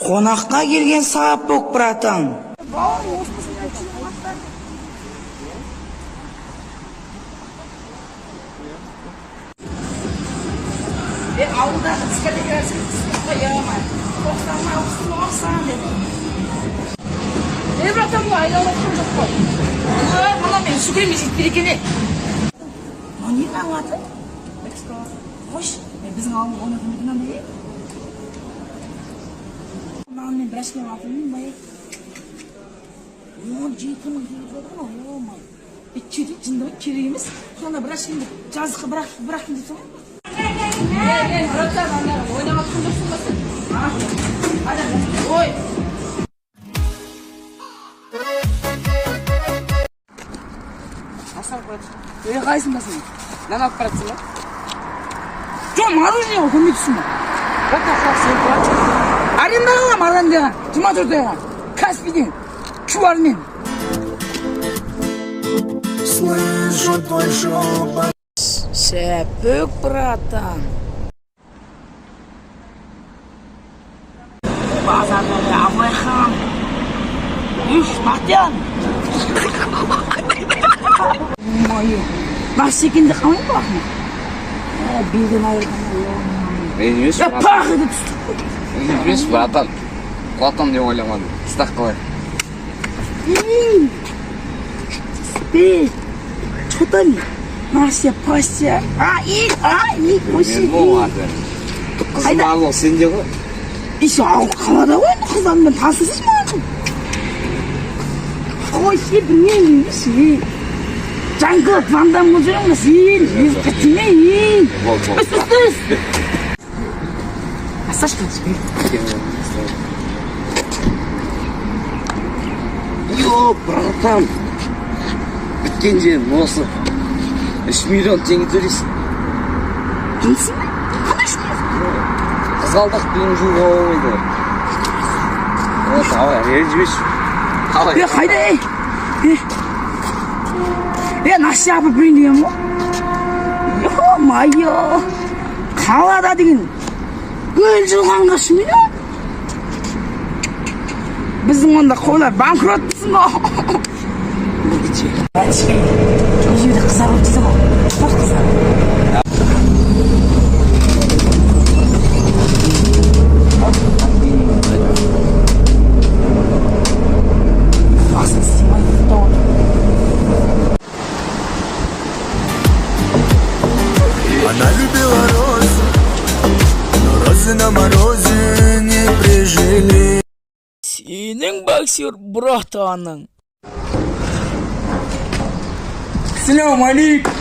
Qonaqqa kelgan sabab bratан. Ауылда дискотекасын қоямын. Тоқтама ауыстың оқсан деді. Братан, бұл айналып тұрып жоқ қой. Мына мен сүгіреме жетпер екен е. Не қалады? Қош, біздің ауыл оны кімдігінен бе? Маған мен біраш мен атымын бай. 17 мың келіп жатыр ма? Ой, бетчеде жынды керек емес. Сонда біраш енді жазыққа бірақ дейсің ғой. Братан, ойнамақ күндірсің ба сен? Ой! Асар братан, қайсың ба сен? Нан алып баратсың ба? Жоқ, мороженое көмектесің ба? Братан, қалақ сен братан. Арендаға мороженое 24 айға. Каспийден, чувармен. Слышу твой шепот. Шепік, братан. Базардағы Абылай хан. Үш, Бақтиян. Мойы. Басекенде қалай бақын? Белден айырған. Мен емес, братан. Пақ еді түстік. Мен емес, братан. Құлатам деп ойламадым. Стақ қалай. Спей. Что-то ли? Настя, Пастя. Өсі. Мен болмады. Қызым ағыл, сенде ғой. Еще қалада ғой, қыздармен тасысыз маған. Ой, сен білмеймін, сен. Жаңғылып вандам көзірің ма сен? Езіп кәттемейін. Үс. Асаш қаншық? Йо, братан. Біткен жерім осы. 3 миллион теңге төлейсің. Келсің бе? Қандай шын? Қызғалдақ білің жуға болмайды. Давай, ренжімеш. Қалай? Қайда, Настя апа білін деген ғой? Йо-майо. Қалада деген. Өл жылғанға шымейді? Біздің онда қойлар банкроттысың ғой. Үйде қызар өтсі ғой. Құр қызар. Басын істемай ұқтауын. Она любила розы, но розы на морозе не прижили. Сенің боксер братаның. Салам алейкум.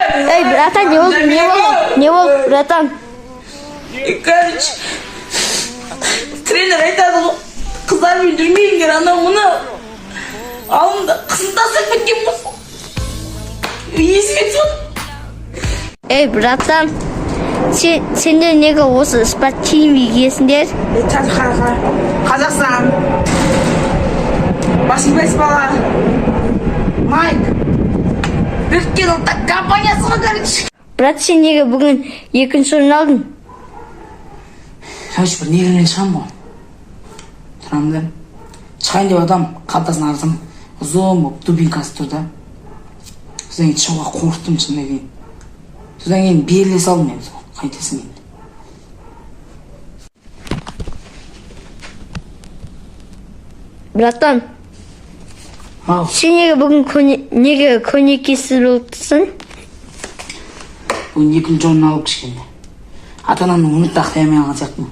Эй, братан, не болды, братан? Короче, тренер айтады ғой, қыздармен жүрмейіңдер, анау мұны алдында қызын тастап кеткен болсын. Есіме түсіп. Эй, братан, сендер неге осы спорт киім киесіңдер? Қазақстан, басынбайс бала, Майк, Біріккен ұлттар компаниясы ғой, короче. Брат, сен неге бүгін 2-ші орын алдың? Короче, бір негірмен шығам ғой. Тұрамды. Шығайын деп адам, қалтасын арзым. Ұзын болып, дубинкасы тұр да. Содан кейін шығуға қорықтым шындай кейін. Содан кейін беріле салдым мен. Қайтесің енді. Братан, Ау. сен неге бүгін неге көнекесіз болыптысың? Бүгін 2-ші орын алып кішкенде. Ата-анамның үміт тақтаймен алған сияқтымын.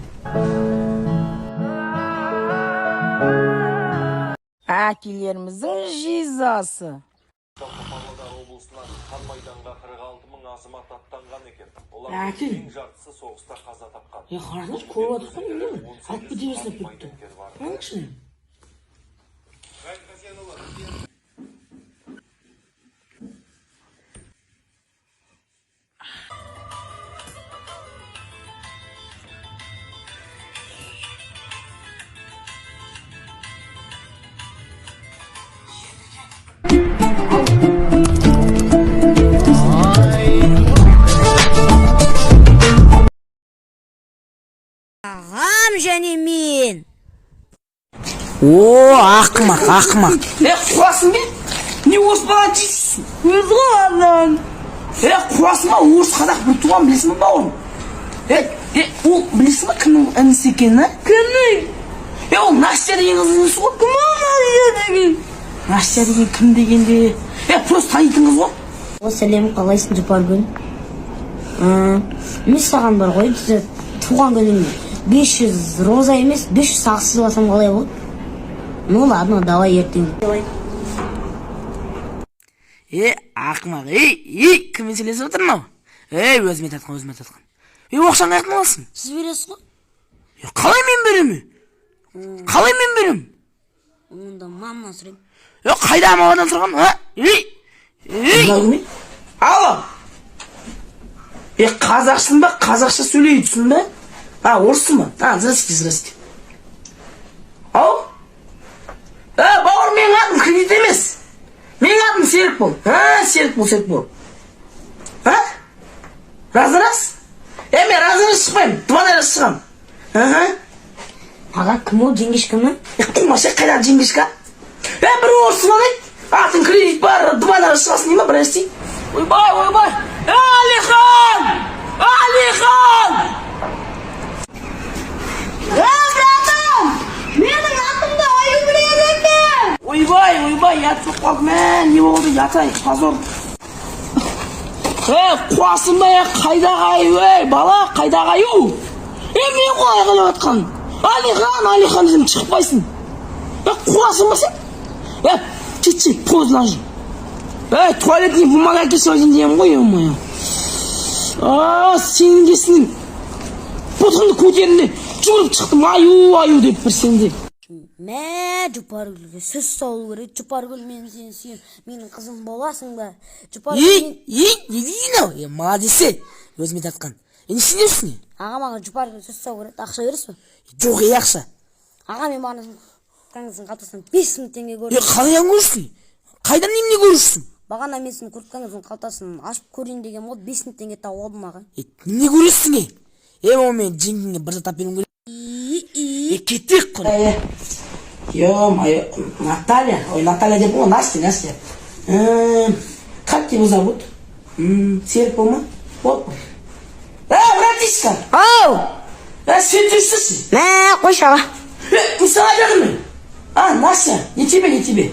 Әкелеріміздің жизасы. Павлодар облысынан қан майданға 46 мың азамат аттанған екен. Олар Әкел. ең жартысы соғыста қаза тапқан. Қараңыз, көріп жатырсың ба, не? Алып кете берсін кетті. Қаншын? және мен. О, ақымақ. Қуасың бе? Не орыс бала дейсің? Өз ғой анан. Қуасың ба? Орыс қазақ бір туған білесің ба оны? Ол білесің ба кімнің інісі екенін, а? Кімнің? Ол Настя деген қыздың інісі ғой. Кім ол Настя деген? Настя деген кім дегенде? Просто танитын қыз ғой. Сәлем, қалайсың Жұпаргүл? Мен саған бар ғой, бізде туған күнің 500 роза емес, 500 сақсыз басам қалай болады? Ну ладно, давай ертең. Ақымақ, кіммен сөйлесіп отыр мынау? Өзіме татқан. Оқшан қаяқтан аласың? Сіз бересіз ғой? Қалай мен берем? Онда маман сұрайым. Қайда мамадан сұраған? Алло. Қазақшын ба? Қазақша сөйлейдісің ба? Орысың ба? Здрасте. Ау? Бауыр, менің атым кредит емес. Менің атым Серік бол. Серік бол. Разырас? Мен разырас шықпайым. Дуанайра шығам. Аға, кім ол, жеңгеш кімі? Қумаша, қайдағы жеңгешка? Бір орысы бар еді. Атын кредит бар, дуанайра шығасын дейма, бір әсте. Ойбай. Алихан! Братан! Менің атымда аю біледі екен! Ойбай, ятып қалдым, не болды, ятайық, позор. Қуасың ба, қайдағы аю, бала, қайдағы аю? Мен қалай қалап атқан? Алихан десем шықпайсың. Қуасың ба сен? Кетші, поздно же. Туалетіне бумага кесіп алайын деймін ғой, ема. Сенің кесінің бұтыңды көтерінде жүгіріп шықтым, аю деп бір сенде. Мә, Жұпаргүлге сөз салу керек. Жұпаргүл, мен сені сүйем. Менің қызым боласың ба? Не дейін ау? Молодесе, өзіме тартқан. Не сенерсің? Аға, маған Жұпаргүл сөз салу керек. Ақша бересің ба? Жоқ, ақша. Аға, мен маған курткаңыздың қалтасынан 5000 теңге көрдім. Қалай көрсің? Қайдан немене көрсің? Бағана мен сіздің курткаңыздың қалтасын ашып көрейін деген ғой, 5000 теңге тауып алдым аға. Не көресің? Мен жеңгеңе бір затап беруім керек. Кеттік қой. Ё-моё, Наталья. Наталья деп ғой, Настя. Как тебя зовут? Серік болма? Вот. Братишка. Ау! Сен жүрсіз? Мә, қойшы аға. Мысалы бердің мен. Настя, не тебе.